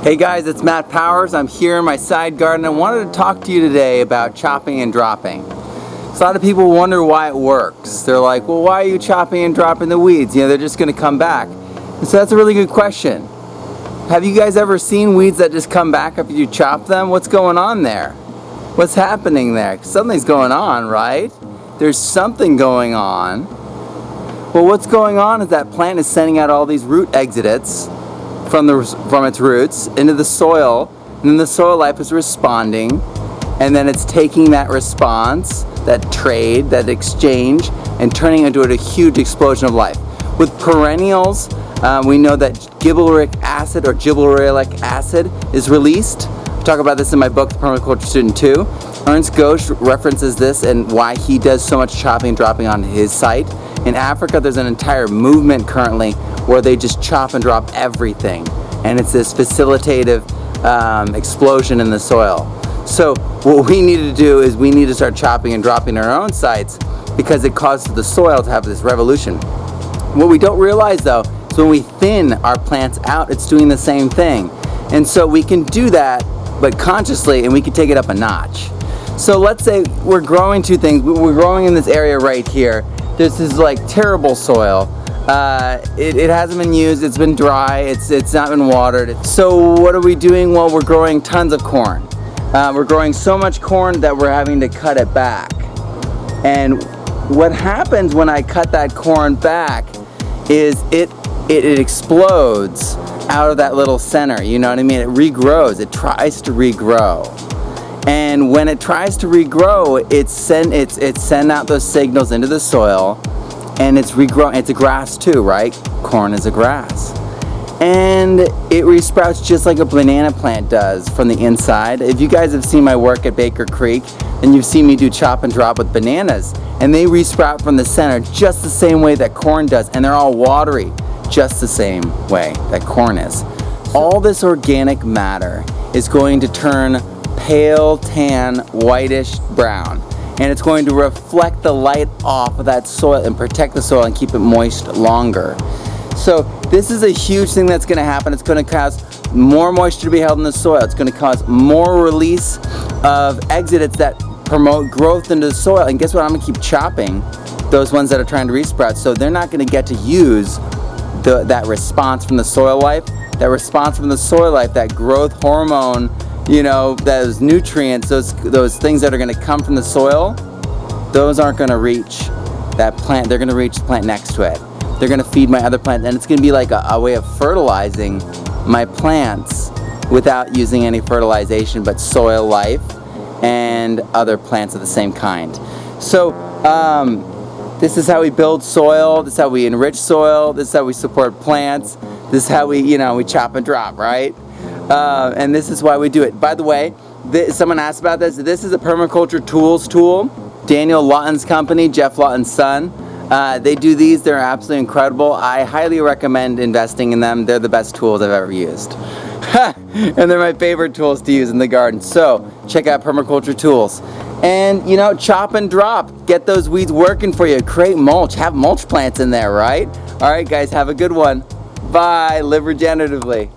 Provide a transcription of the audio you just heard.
Hey guys, it's Matt Powers. I'm here in my side garden. I wanted to talk to you today about chopping and dropping. So a lot of people wonder why it works. They're like, well, why are you chopping and dropping the weeds? You know, they're just going to come back. And so that's a really good question. Have you guys ever seen weeds that just come back after you chop them? What's going on there? What's happening there? Something's going on, right? There's something going on. Well, what's going on is that plant is sending out all these root exudates from its roots into the soil, and then the soil life is responding, and then it's taking that response, that trade, that exchange, and turning it into a huge explosion of life. With perennials, we know that gibberellic acid or gibberellic acid is released. I talk about this in my book, The Permaculture Student 2. Ernst Gosch references this and why he does so much chopping and dropping on his site. In Africa, there's an entire movement currently where they just chop and drop everything, and it's this facilitative explosion in the soil. So what we need to do is we need to start chopping and dropping our own sites, because it causes the soil to have this revolution. What we don't realize though is when we thin our plants out, it's doing the same thing. And so we can do that, but consciously, and we can take it up a notch. So let's say we're growing two things. We're growing in this area right here. This is like terrible soil. It hasn't been used, it's been dry, it's not been watered. So what are we doing? Well, we're growing tons of corn. We're growing so much corn that we're having to cut it back. And what happens when I cut that corn back is it explodes out of that little center, you know what I mean? It regrows, it tries to regrow. And when it tries to regrow, it send out those signals into the soil, and it's regrowing. It's a grass too, right? Corn is a grass. And it resprouts just like a banana plant does from the inside. If you guys have seen my work at Baker Creek, then you've seen me do chop and drop with bananas, and they resprout from the center just the same way that corn does, and they're all watery just the same way that corn is. All this organic matter is going to turn pale tan, whitish brown, and it's going to reflect the light off of that soil and protect the soil and keep it moist longer. So this is a huge thing that's going to happen. It's going to cause more moisture to be held in the soil. It's going to cause more release of exudates that promote growth into the soil. And guess what? I'm going to keep chopping those ones that are trying to resprout, so they're not going to get to use that response from the soil life. That response from the soil life, that growth hormone, you know, those nutrients, those things that are going to come from the soil, those aren't going to reach that plant. They're going to reach the plant next to it. They're going to feed my other plants, and it's going to be like a way of fertilizing my plants without using any fertilization, but soil life and other plants of the same kind. So this is how we build soil. This is how we enrich soil. This is how we support plants. This is how we chop and drop, right? And this is why we do it. By the way, someone asked about this. This is a permaculture tools tool. Daniel Lawton's company, Jeff Lawton's son. They do these. They're absolutely incredible. I highly recommend investing in them. They're the best tools I've ever used. And they're my favorite tools to use in the garden. So check out permaculture tools. And chop and drop. Get those weeds working for you. Create mulch. Have mulch plants in there, right? All right, guys, have a good one. Bye. Live regeneratively.